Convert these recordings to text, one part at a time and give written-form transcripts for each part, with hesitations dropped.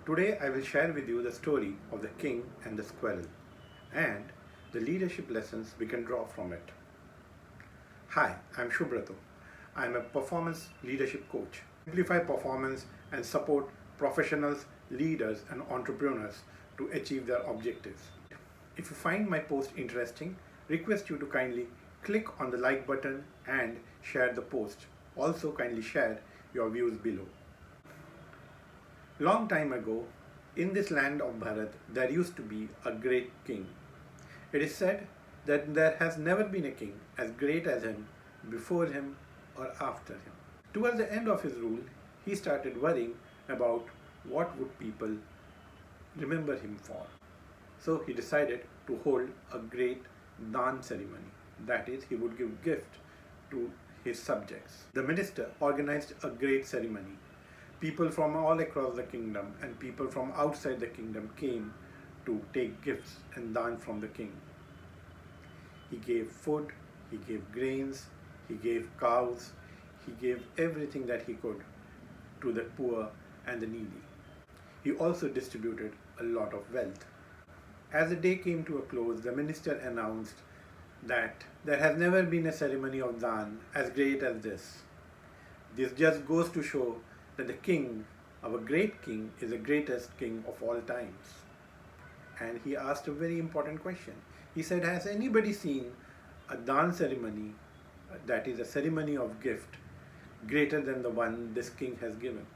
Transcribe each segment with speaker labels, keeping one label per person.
Speaker 1: Today I will share with you the story of the king and the squirrel and the leadership lessons we can draw from it. Hi, I'm Subrata. I'm a performance leadership coach. Simplify performance and support professionals, leaders and entrepreneurs to achieve their objectives. If you find my post interesting, request you to kindly click on the like button and share the post. Also kindly share your views below. Long time ago, in this land of Bharat, there used to be a great king. It is said that there has never been a king as great as him, before him or after him. Towards the end of his rule, he started worrying about what would people remember him for. So he decided to hold a great dan ceremony. That is, he would give gift to his subjects. The minister organized a great ceremony. People from all across the kingdom and people from outside the kingdom came to take gifts and dan from the king. He gave food, he gave grains, he gave cows, he gave everything that he could to the poor and the needy. He also distributed a lot of wealth. As the day came to a close, the minister announced that there has never been a ceremony of dan as great as this. This just goes to show that the king, our great king, is the greatest king of all times. And he asked a very important question. He said, has anybody seen a dan ceremony, that is a ceremony of gift, greater than the one this king has given?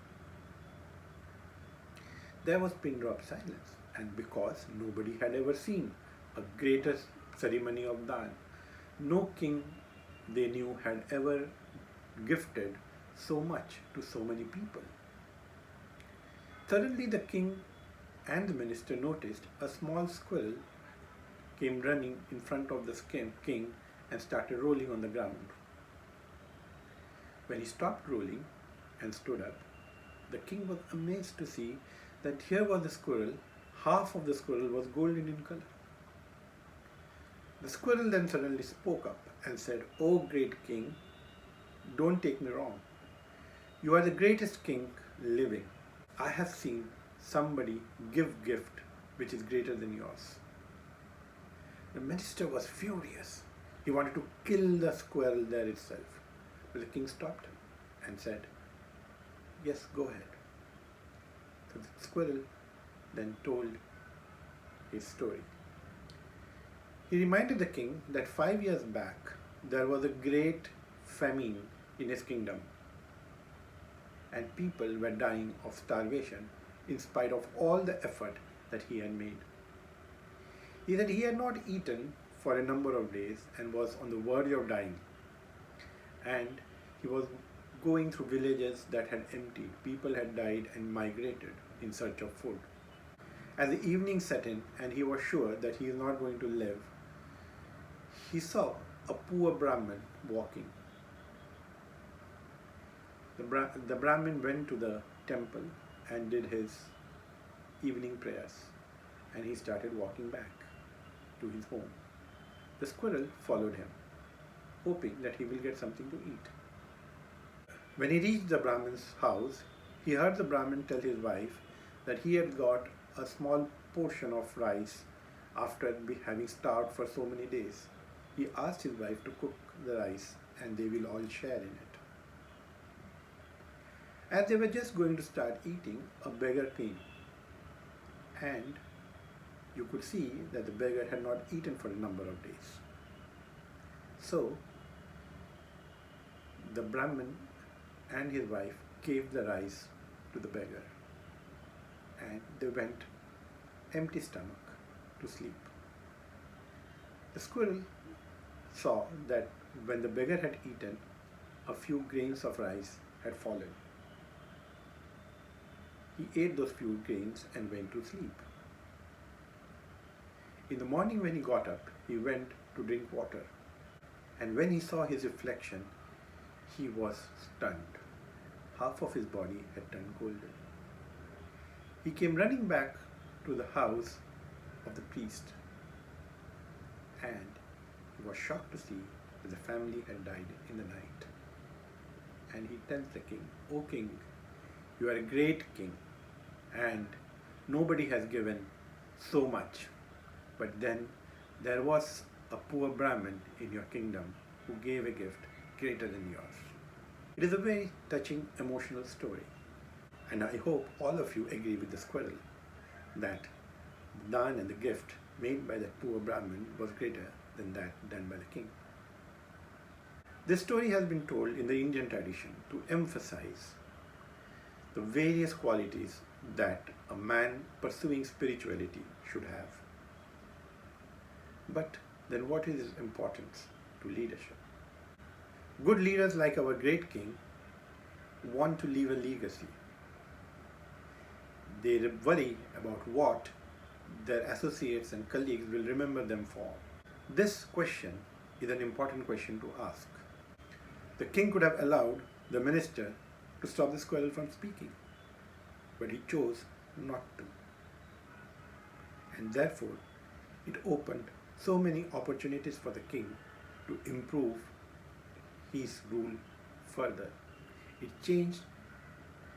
Speaker 1: There was pin drop silence, and because nobody had ever seen a greater ceremony of dan, no king they knew had ever gifted so much to so many people. Suddenly the king and the minister noticed a small squirrel came running in front of the king and started rolling on the ground. When he stopped rolling and stood up, the king was amazed to see that here was the squirrel. Half of the squirrel was golden in color. The squirrel then suddenly spoke up and said, "Oh great king, don't take me wrong. You are the greatest king living. I have seen somebody give gift which is greater than yours." The minister was furious. He wanted to kill the squirrel there itself. But the king stopped him and said, "Yes, go ahead." So the squirrel then told his story. He reminded the king that 5 years back there was a great famine in his kingdom and people were dying of starvation in spite of all the effort that he had made. He said he had not eaten for a number of days and was on the verge of dying. And he was going through villages that had emptied. People had died and migrated in search of food. As the evening set in and he was sure that he is not going to live, he saw a poor Brahmin walking. The Brahmin went to the temple and did his evening prayers, and he started walking back to his home. The squirrel followed him, hoping that he will get something to eat. When he reached the Brahmin's house, he heard the Brahmin tell his wife that he had got a small portion of rice after having starved for so many days. He asked his wife to cook the rice and they will all share in it. As they were just going to start eating, a beggar came, and you could see that the beggar had not eaten for a number of days. So the Brahmin and his wife gave the rice to the beggar and they went empty stomach to sleep. The squirrel saw that when the beggar had eaten, a few grains of rice had fallen. He ate those few grains and went to sleep. In the morning when he got up, he went to drink water. And when he saw his reflection, he was stunned. Half of his body had turned golden. He came running back to the house of the priest. And he was shocked to see that the family had died in the night. And he tells the king, "O king, you are a great king, and Nobody has given so much, but then there was a poor Brahmin in your kingdom who gave a gift greater than yours. It is a very touching, emotional story, and I hope all of you agree with the squirrel that the dawn and the gift made by that poor Brahmin was greater than that done by the king. This story has been told in the Indian tradition to emphasize the various qualities that a man pursuing spirituality should have. But then what is its importance to leadership? Good leaders like our great king want to leave a legacy. They worry about what their associates and colleagues will remember them for. This question is an important question to ask. The king could have allowed the minister to stop the squirrel from speaking, but he chose not to. And therefore, it opened so many opportunities for the king to improve his rule further. It changed,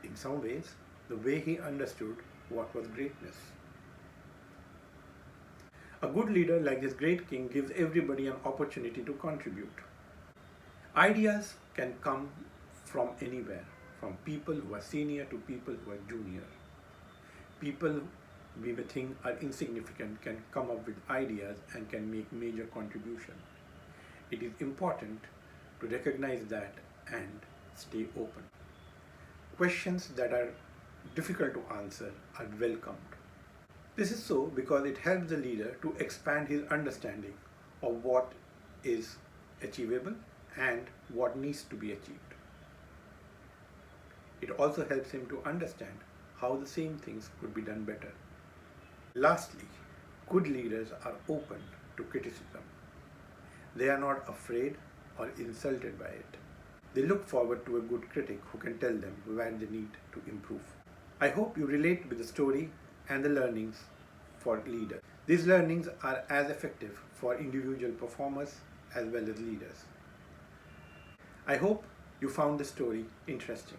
Speaker 1: in some ways, the way he understood what was greatness. A good leader like this great king gives everybody an opportunity to contribute. Ideas can come from anywhere, from people who are senior to people who are junior. People we may think are insignificant can come up with ideas and can make major contribution. It is important to recognize that and stay open. Questions that are difficult to answer are welcomed. This is so because it helps the leader to expand his understanding of what is achievable and what needs to be achieved. It also helps him to understand how the same things could be done better. Lastly, good leaders are open to criticism. They are not afraid or insulted by it. They look forward to a good critic who can tell them where they need to improve. I hope you relate with the story and the learnings for leaders. These learnings are as effective for individual performers as well as leaders. I hope you found the story interesting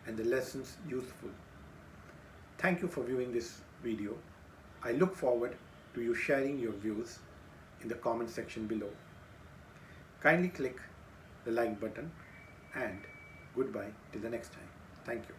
Speaker 1: and the lessons useful. Thank you for viewing this video. I look forward to you sharing your views in the comment section below. Kindly click the like button and goodbye till the next time. Thank you.